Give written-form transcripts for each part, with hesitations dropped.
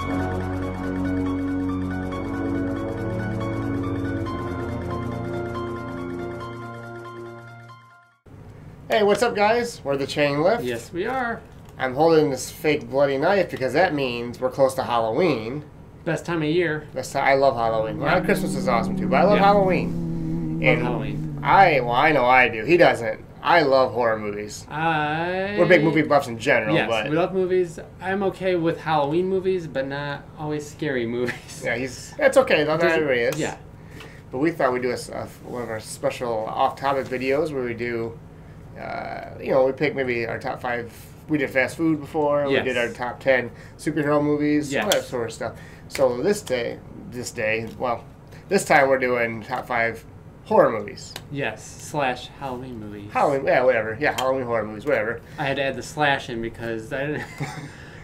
Hey, what's up, guys? We're the Chain Lift. Yes, we are. I'm holding this fake bloody knife because that means we're close to Halloween. Best time of year. I love Halloween. Well, Christmas is awesome too, but I love Halloween. Love Halloween. I know I do. He doesn't. I love horror movies. We're big movie buffs in general. Yes, but we love movies. I'm okay with Halloween movies, but not always scary movies. Yeah, that's okay. Not everybody is. Yeah. But we thought we'd do one of our special off-topic videos where we do, we pick maybe our top 5. We did fast food before. Yes. We did our top 10 superhero movies. Yes. All that sort of stuff. So this time we're doing top 5 horror movies. Yes, / Halloween movies. Halloween, yeah, whatever. Yeah, Halloween horror movies, whatever. I had to add the / in because I didn't.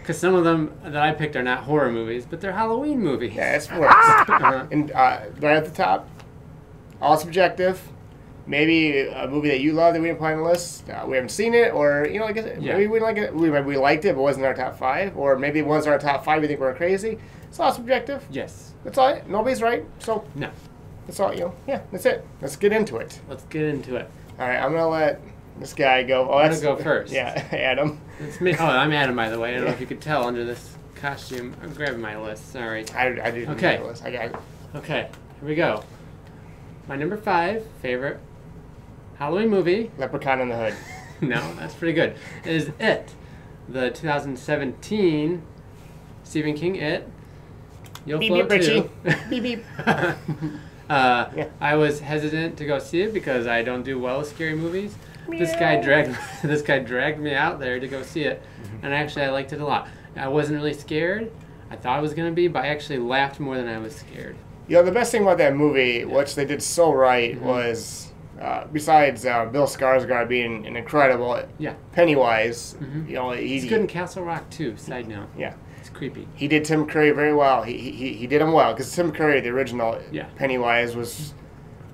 Because some of them that I picked are not horror movies, but they're Halloween movies. Yeah, it's works. And right at the top, all subjective. Maybe a movie that you love that we didn't put on the list. We haven't seen it, or maybe we like it. We liked it, but it wasn't our top 5, or maybe it was our top 5. We think we're crazy. It's all subjective. Yes. That's all. Nobody's right. So no. That's all. Yeah, that's it. Let's get into it. Let's get into it. All right, I'm gonna let this guy go. I'm gonna go first. Yeah, Adam. It's me. Oh, I'm Adam, by the way. I don't know if you could tell under this costume. I'm grabbing my list. Sorry. I do. Okay. My list. I got it. Okay. Here we go. My number 5 favorite Halloween movie. Leprechaun in the Hood. No, that's pretty good. Is It, the 2017 Stephen King It. You'll beep, float beep, too. Beep beep. Yeah. I was hesitant to go see it because I don't do well with scary movies. This guy dragged me out there to go see it, and actually I liked it a lot. I wasn't really scared. I thought I was gonna be, but I actually laughed more than I was scared. The best thing about that movie, which they did so right, was besides Bill Skarsgård being an incredible Pennywise, he's good in Castle Rock too. Side note. Yeah. It's creepy. He did Tim Curry very well. He did him well because Tim Curry, the original Pennywise, was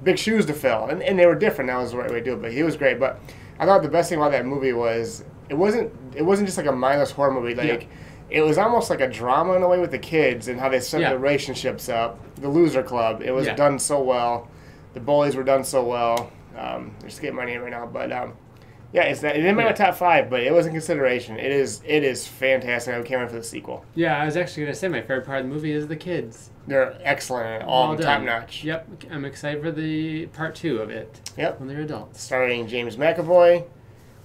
big shoes to fill, and they were different. That was the right way to do it, but he was great. But I thought the best thing about that movie was it wasn't just like a mindless horror movie. It was almost like a drama in a way with the kids and how they set the relationships up. The Loser Club. It was done so well. The bullies were done so well. I just get my name right now, but it didn't make my top 5, but it was in consideration. It is fantastic. I can't wait for the sequel. Yeah, I was actually gonna say my favorite part of the movie is the kids. They're excellent, all top notch. Yep, I'm excited for the part 2 of it. Yep, when they're adults. Starring James McAvoy,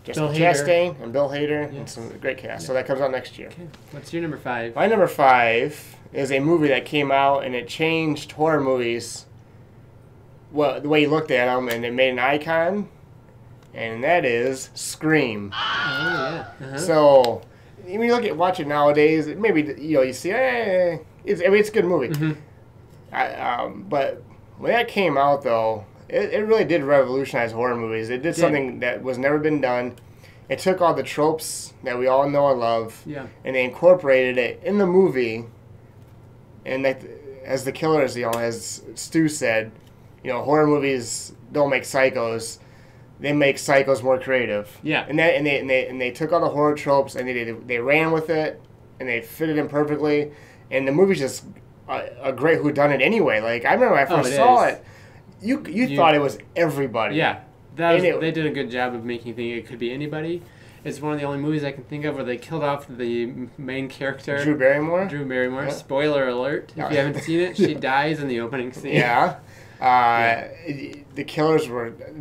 Jessica Chastain, and Bill Hader, and some great cast. So that comes out next year. Okay, what's your number 5? My number 5 is a movie that came out and it changed horror movies. Well, the way you looked at them, and it made an icon, and that is Scream. Oh yeah. So when you watch it nowadays, maybe you see, it's a good movie. But when that came out, though, it really did revolutionize horror movies. It did something that was never been done. It took all the tropes that we all know and love, and they incorporated it in the movie. And as the killers, as Stu said, horror movies don't make psychos; they make psychos more creative. Yeah. And they took all the horror tropes and they ran with it, and they fitted in perfectly. And the movie's just a great whodunit anyway. Like I remember when I first saw it, you thought it was everybody. Yeah. They did a good job of making you think it could be anybody. It's one of the only movies I can think of where they killed off the main character. Drew Barrymore? Yeah. Spoiler alert. If you haven't seen it, she dies in the opening scene. Yeah. The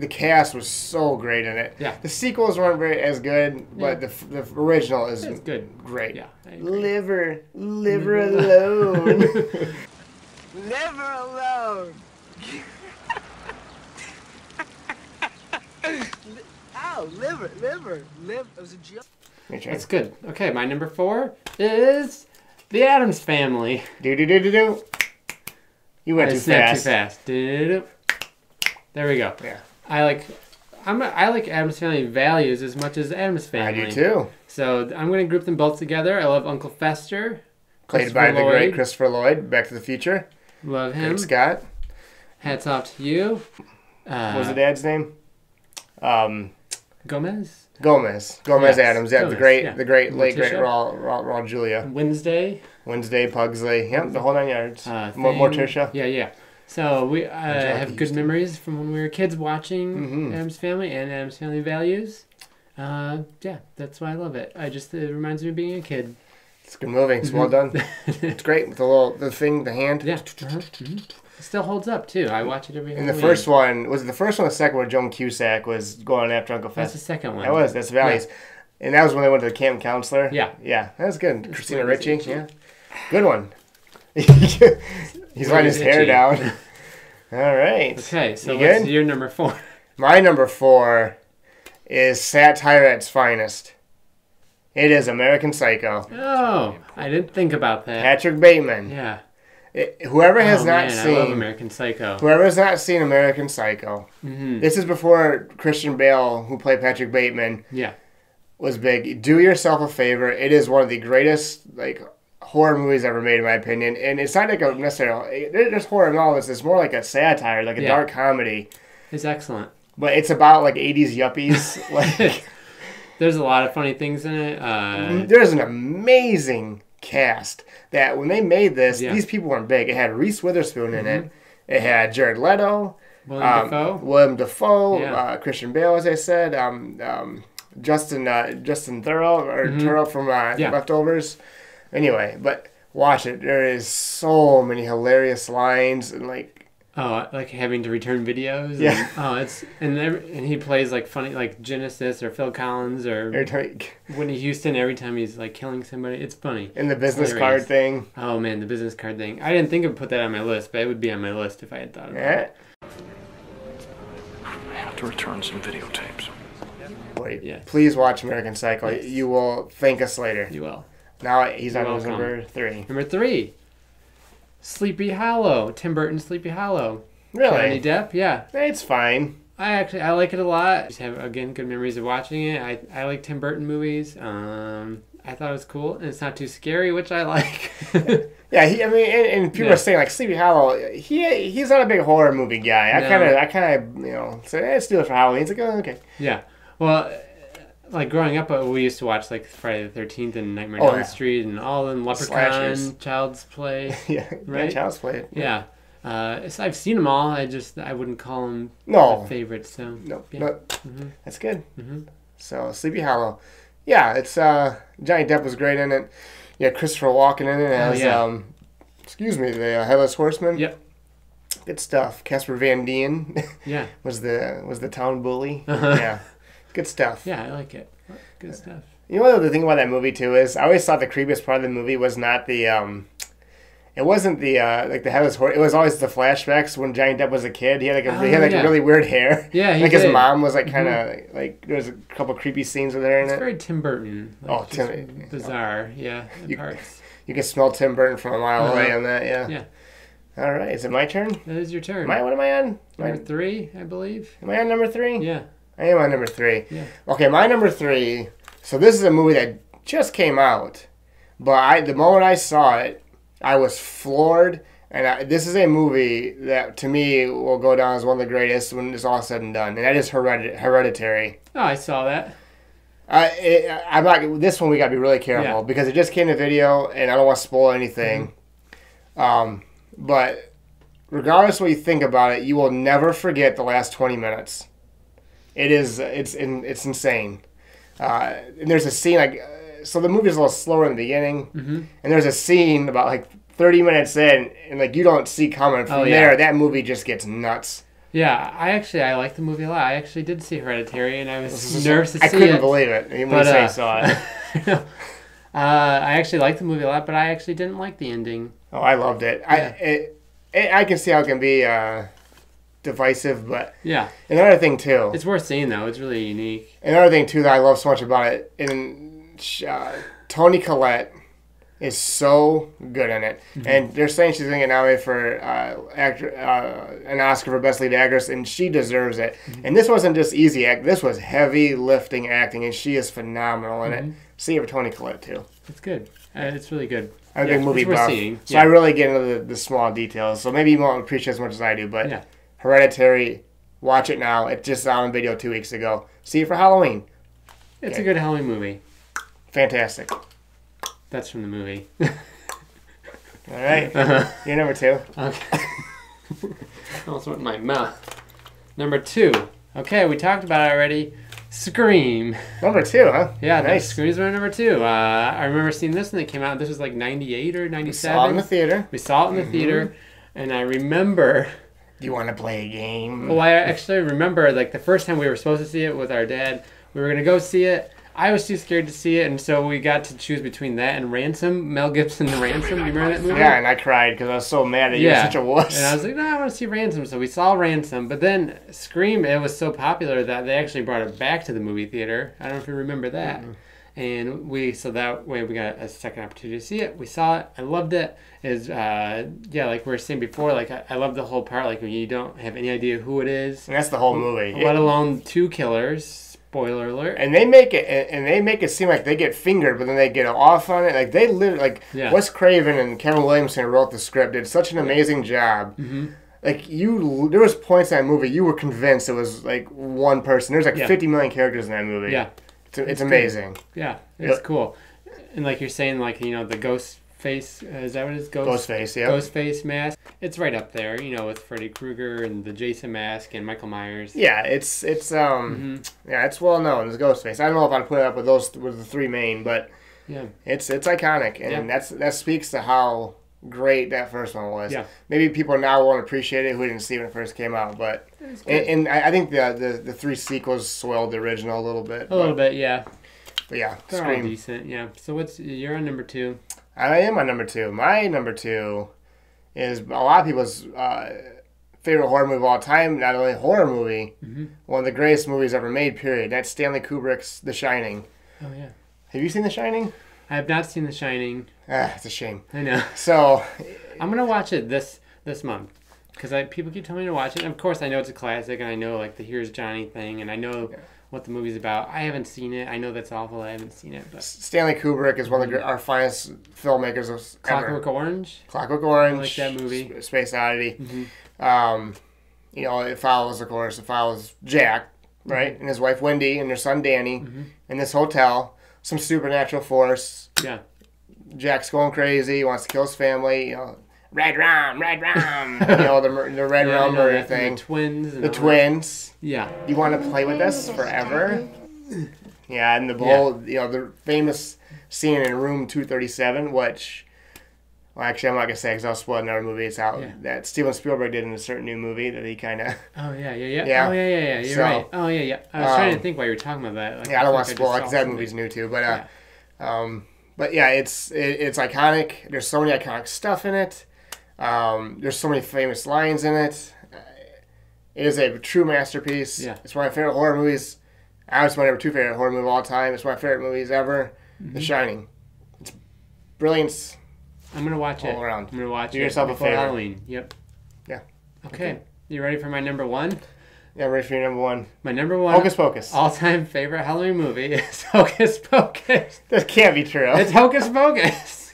cast was so great in it. Yeah. The sequels weren't as good, but the original is good. Great. Yeah. Liver alone. Liver alone. Ow, liver. It was a joke. That's good. Okay, my number 4 is The Addams Family. Do. You went too fast. There we go. Yeah. I like Addams Family values as much as Addams Family. I do too. So I'm going to group them both together. I love Uncle Fester. Played by the great Christopher Lloyd, Back to the Future. Love him. Great Scott. Hats off to you. What was the dad's name? Gomez. Gomez Yes, Adams. Yeah, Gomez, the great late great Morticia. Raw Julia. Wednesday. Pugsley. Yep, the whole 9 yards. Morticia. Yeah. So we have good Houston. memories from when we were kids watching Adam's Family and Adam's Family Values. Yeah, that's why I love it. It reminds me of being a kid. It's a good movie. It's well done. It's great with the hand. Yeah. It still holds up too. I watch it every. And the first one was it the first one. Or the second one, Joan Cusack was going after Uncle Fester. That's the second one. That's Values, and that was when they went to the camp counselor. Yeah, that was good. Christina Ricci. Yeah, good one. He's letting his hair down. All right. Okay, so you what's good? your number 4? My number 4 is satire at its finest. It is American Psycho. Oh, I didn't think about that. Patrick Bateman. Yeah. Whoever has not seen, seen I love American Psycho. Whoever has not seen American Psycho, this is before Christian Bale, who played Patrick Bateman, was big. Do yourself a favor. It is one of the greatest horror movies ever made, in my opinion. And it's not like a necessarily there's horror in all this. It's more like a satire, like a dark comedy. It's excellent. But it's about 80s yuppies. There's a lot of funny things in it. There's an amazing cast that when they made this, these people weren't big. It had Reese Witherspoon in it. It had Jared Leto, William Dafoe, Christian Bale, as I said, Justin Theroux from Leftovers. Anyway, but watch it. There is so many hilarious lines and like having to return videos. Yeah. And he plays funny Genesis or Phil Collins or Whitney Houston every time he's killing somebody. It's funny. And the business card thing. Oh man, the business card thing. I didn't think of put that on my list, but it would be on my list if I had thought about it. I have to return some videotapes. Please watch American Psycho. Yes. You will thank us later. You will. Now he's on number 3. Number 3. Sleepy Hollow. Tim Burton's Sleepy Hollow. Really? Johnny Depp, yeah. It's fine. I like it a lot. I just have, again, good memories of watching it. I like Tim Burton movies. I thought it was cool, and it's not too scary, which I like. Yeah, and people are saying Sleepy Hollow. He's not a big horror movie guy. I kind of say let's do it for Halloween. He's like, oh, okay. Yeah, well, growing up, we used to watch Friday the 13th and Nightmare on Elm Street and all them Leprechaun, Child's Play. Right. Child's Play. Yeah. So I've seen them all. I wouldn't call them a favorite. So that's good. So Sleepy Hollow. Yeah, it's Johnny Depp was great in it. Yeah, Christopher Walken in it as the Headless Horseman. Yep. Good stuff. Casper Van Dien. was the town bully. Yeah. Good stuff. Yeah, I like it. Good stuff. You know what the thing about that movie too is I always thought the creepiest part of the movie was not the it wasn't the the Headless Horse. It was always the flashbacks when Johnny Depp was a kid. He had really weird hair. Yeah, his mom was kind of there was a couple creepy scenes with her in it. It's very Tim Burton. Bizarre. Yeah. Parts. You can smell Tim Burton from a mile away on that. Yeah. Yeah. All right, is it my turn? That is your turn. What am I on? Number 3, I believe. Am I on number 3? Yeah. I am on number 3. Yeah. Okay, my number 3. So this is a movie that just came out, but the moment I saw it, I was floored. And this is a movie that, to me, will go down as one of the greatest when it's all said and done. And that is Hereditary. Oh, I saw that. I'm not. This one we gotta be really careful because it just came to video, and I don't want to spoil anything. But regardless of what you think about it, you will never forget the last 20 minutes. It's insane. And there's a scene so the movie's a little slower in the beginning, and there's a scene about 30 minutes in, and you don't see coming from there. That movie just gets nuts. Yeah, I like the movie a lot. I actually did see Hereditary, and I was nervous to see it. I couldn't believe it when you say I saw it. I actually liked the movie a lot, but I actually didn't like the ending. Oh, I loved it. Yeah. I can see how it can be divisive, but another thing too. It's worth seeing though. It's really unique. Another thing too that I love so much about it, and Toni Collette is so good in it, and they're saying she's going to get nominated for an Oscar for Best Lead Actress, and she deserves it. And this wasn't just easy act; this was heavy lifting acting, and she is phenomenal in it. See it for Toni Collette too. It's good. It's really good. I'm a big movie buff, so I really get into the small details. So maybe you won't appreciate as much as I do, but Hereditary, Watch it now. It just out on video 2 weeks ago. See it for Halloween. It's a good Halloween movie. Fantastic. That's from the movie. All right. You're number 2. Okay. I almost went in my mouth. Number 2. Okay, we talked about it already. Scream. Number 2, huh? Yeah, nice. Scream's my number 2. I remember seeing this when it came out. This was like 98 or 97. We saw it in the theater. We saw it in the theater. And I remember... Do you want to play a game? Well, I actually remember like the first time we were supposed to see it with our dad. We were going to go see it. I was too scared to see it, and so we got to choose between that and Ransom. Mel Gibson's Ransom. Do you remember that movie? Yeah, and I cried because I was so mad that you were such a wuss. And I was like, no, I want to see Ransom. So we saw Ransom. But then Scream, it was so popular that they actually brought it back to the movie theater. I don't know if you remember that. And so that way we got a second opportunity to see it. We saw it. I loved it. Like we were saying before, like I love the whole part, like when you don't have any idea who it is. And that's the whole movie. Let alone 2 killers. Spoiler alert. And they make it seem like they get fingered, but then they get off on it. Like they literally, Wes Craven and Kevin Williamson who wrote the script did such an amazing job. Mm-hmm. Like there was points in that movie you were convinced it was like one person. There's like 50 million characters in that movie. Yeah, it's amazing. Yeah, it's cool. And like you're saying, like the ghost face, is that what it is? Ghostface, yeah. Ghostface mask. It's right up there, with Freddy Krueger and the Jason mask and Michael Myers. Yeah, it's it's well known as Ghostface. I don't know if I'd put it up with the 3 main, but yeah, it's iconic, and that speaks to how great that first one was. Yeah. Maybe people now won't appreciate it who didn't see it when it first came out, but and I think the 3 sequels soiled the original a little bit. A little bit, yeah. But yeah, they're Scream. all decent, yeah. So you're on number 2? I am on number 2. My number 2 is a lot of people's favorite horror movie of all time. Not only a horror movie, one of the greatest movies ever made, period. That's Stanley Kubrick's The Shining. Oh, yeah. Have you seen The Shining? I have not seen The Shining. It's a shame. I know. So I'm going to watch it this month. Because people keep telling me to watch it. And of course, I know it's a classic, and I know like the Here's Johnny thing, and I know what the movie's about. I haven't seen it. I know that's awful. I haven't seen it. But Stanley Kubrick is one of our finest filmmakers of Clockwork Orange. Clockwork Orange. I like that movie. Space Oddity. Mm-hmm. It follows Jack, right, and his wife Wendy and their son Danny in this hotel. Some supernatural force. Yeah. Jack's going crazy. He wants to kill his family. Red rum. The red rum murder thing. The twins. The twins. Yeah. You want to play with us forever? Yeah, and the whole, the famous scene in room 237, which, well, actually, I'm not going to say because I'll spoil another movie. It's out that Steven Spielberg did in a certain new movie that he kind of... Oh, yeah. Oh, yeah. You're right. Oh, yeah. I was trying to think while you were talking about that. Like, I don't want to spoil it because that movie's new too. But, it's iconic. There's so many iconic stuff in it. There's so many famous lines in it. It is a true masterpiece. Yeah. It's one of my favorite horror movies. It's my number 2 favorite horror movie of all time. It's one of my favorite movies ever. The Shining. It's brilliance. I'm going to watch it. All around. I'm going to watch Do it yourself a before favor. Halloween. Yep. Yeah. Okay. You ready for my number 1? Yeah, ready for your number 1. My number 1 Hocus Pocus. all-time favorite Halloween movie is Hocus Pocus. That can't be true. It's Hocus Pocus.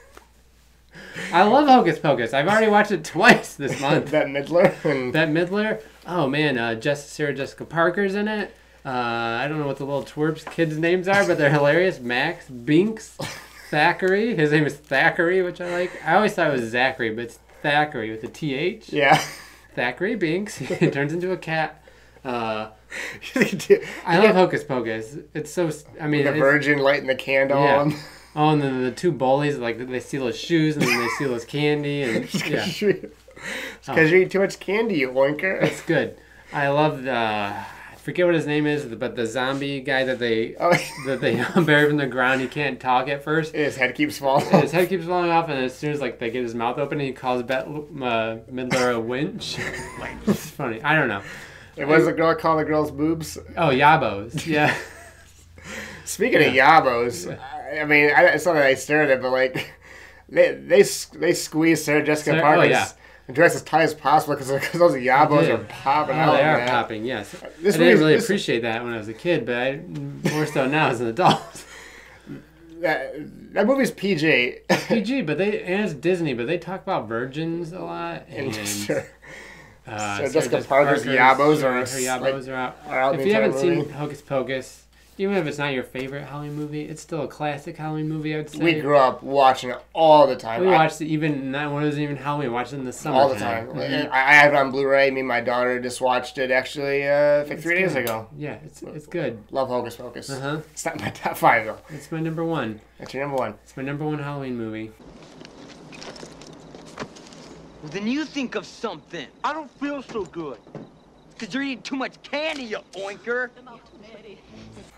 I love Hocus Pocus. I've already watched it twice this month. Bette Midler. Bette Midler. Oh, man. Sarah Jessica Parker's in it. I don't know what the little twerps kids' names are, but they're hilarious. Max, Binks, Thackeray. His name is Thackeray, which I like. I always thought it was Zachary, but it's Thackeray with a TH. Yeah. Thackeray Binks. He turns into a cat. I love Hocus Pocus. It's so... I mean, the virgin lighting the candle. Yeah. Oh, and then the 2 bullies, like, they steal his shoes, and then they steal his candy, and, yeah. It's because you eat too much candy, you oinker. It's good. I love I forget what his name is, but the zombie guy that they bury from the ground, he can't talk at first. His head keeps falling off. His head keeps falling off, and as soon as, like, they get his mouth open, he calls Midler a winch. It's funny. I don't know. What does the girl call the girl's boobs? Oh, yabos. Yeah. Speaking of yabos, I mean, it's not that I stared at it, but like, they squeeze Sarah Jessica Parker's dress as tight as possible because those yabos are popping out. They are popping, yes. I didn't really appreciate that when I was a kid, but more so now as an adult. That movie's PG. It's PG, and it's Disney, but they talk about virgins a lot. And sure. So Jessica Parker's Yabos her Yabos are out. Are out If the you entire haven't movie. seen Hocus Pocus, even if it's not your favorite Halloween movie, it's still a classic Halloween movie, I would say. We grew up watching it all the time. We watched it even when it wasn't even Halloween. We watched it in the summer. All the time. And I have it on Blu-ray. Me and my daughter just watched it actually like 3 days ago. Yeah, it's good. Love Hocus Pocus. Uh-huh. It's not my top 5 though. It's my number one. That's your number 1. It's my number one Halloween movie. Well, then you think of something. I don't feel so good. Because you're eating too much candy, you oinker.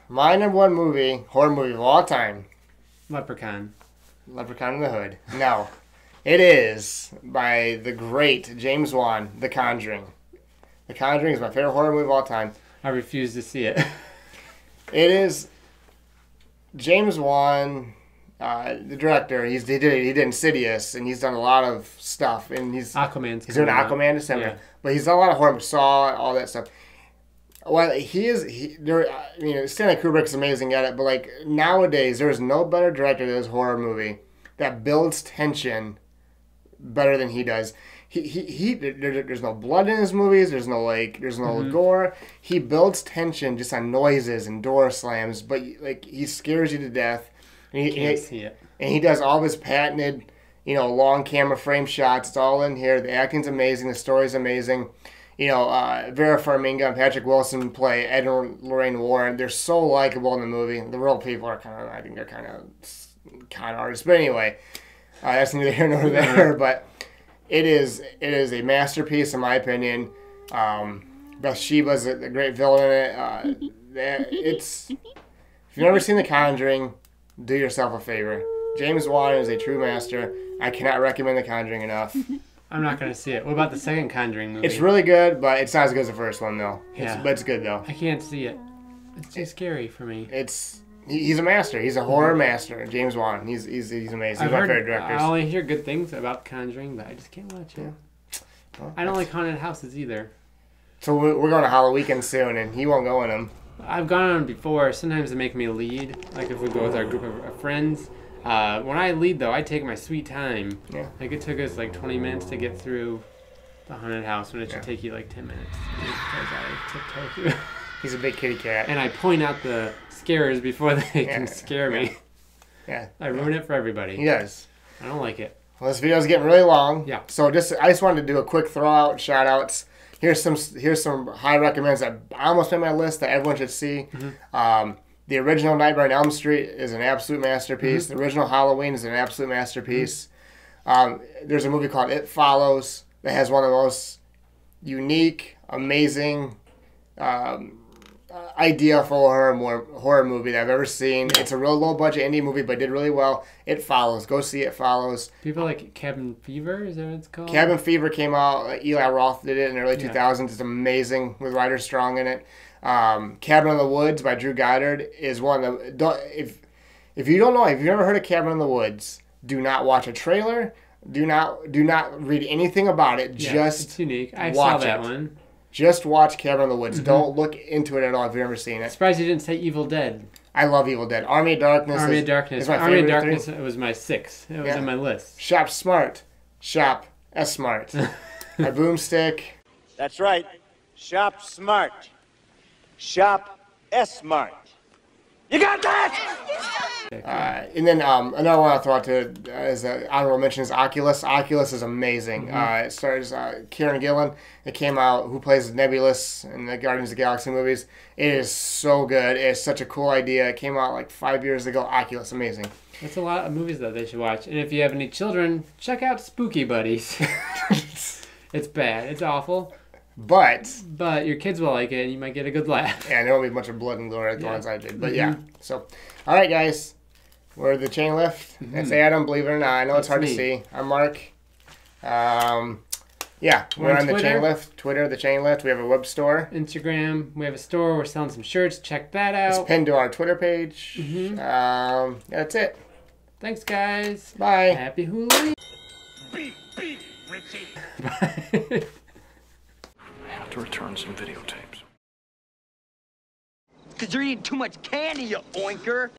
My number 1 movie, horror movie of all time, Leprechaun. Leprechaun in the Hood. No. It is by the great James Wan, The Conjuring. The Conjuring is my favorite horror movie of all time. I refuse to see it. It is James Wan, the director. He did Insidious, and he's done a lot of stuff. And he's doing Aquaman in December, Yeah. but he's done a lot of horror. Saw all that stuff. Well, Stanley Kubrick's amazing at it, but like nowadays, there is no better director to this horror movie that builds tension better than he does. There's no blood in his movies. There's no gore. He builds tension just on noises and door slams, but like he scares you to death. And Can't see it. And he does all of his patented, long camera frame shots. It's all in here. The acting's amazing. The story's amazing. Vera Farmiga and Patrick Wilson play Ed and Lorraine Warren. They're so likable in the movie. The real people are I think they're kind of con artists. But anyway, that's neither here nor there. But it is a masterpiece in my opinion. Bathsheba's a great villain in it. If you've never seen The Conjuring, do yourself a favor. James Wan is a true master. I cannot recommend The Conjuring enough. I'm not going to see it. What about the second Conjuring movie? It's really good, but it's not as good as the first one, though. Yeah. But it's good, though. I can't see it. It's too scary for me. He's a master. He's a horror master. James Wan. He's amazing. He's my favorite director. I only hear good things about Conjuring, but I just can't watch it. Well, I don't like haunted houses either. So we're going to Halloween weekend soon, and he won't go in them. I've gone on before. Sometimes they make me lead, like if we go with our group of friends. When I lead, though, I take my sweet time. Yeah. Like it took us like 20 minutes to get through the haunted house when it should take you like 10 minutes. Because I tiptoe through. He's a big kitty cat. And I point out the scarers before they can scare me. Yeah. I ruin it for everybody. He does. I don't like it. Well, this video's getting really long. Yeah. So I just wanted to do a quick throw out, shout outs. Here's some high recommends that I almost made my list that everyone should see. The original Nightmare on Elm Street is an absolute masterpiece. The original Halloween is an absolute masterpiece. There's a movie called It Follows that has one of the most unique, amazing idea for a horror movie that I've ever seen. It's a real low budget indie movie, but did really well. It Follows. Go see It Follows. People like Cabin Fever, is that what it's called? Cabin Fever came out. Eli Roth did it in the early 2000s. It's amazing with Ryder Strong in it. Cabin in the Woods by Drew Goddard is one of the... If you don't know, if you've never heard of Cabin in the Woods, do not watch a trailer. Do not read anything about it. Yeah, just it's unique. I watch saw that it. one. Just watch Cabin in the Woods. Don't look into it at all if you've never seen it. Surprised you didn't say Evil Dead. I love Evil Dead. Army of Darkness. Army of Darkness. Is my Army of favorite Darkness. three. It was my 6. It was on my list. Shop smart. Shop S-smart. My boomstick. That's right. Shop smart. Shop S-smart. You got that? And then another one I'll throw out to as an honorable mention is Oculus. Oculus is amazing. It stars Kieran Gillen. It came out, who plays Nebulous in the Guardians of the Galaxy movies. It is so good. It's such a cool idea. It came out like 5 years ago. Oculus, amazing. That's a lot of movies that they should watch. And if you have any children, check out Spooky Buddies. It's bad. It's awful. But your kids will like it, and you might get a good laugh. yeah, there won't be much of blood and gore like the ones I did. But yeah, so all right, guys, we're the chain lift. That's Adam. Believe it or not, I know it's hard to see. I'm Mark. Yeah, we're on the chain lift. Twitter, the chain lift. We have a web store. Instagram. We have a store. We're selling some shirts. Check that out. It's pinned to our Twitter page. Yeah, that's it. Thanks, guys. Bye. Happy Halloween. Beep, beep, Richie. Bye. I have to return some videotapes. Because you're eating too much candy, you oinker.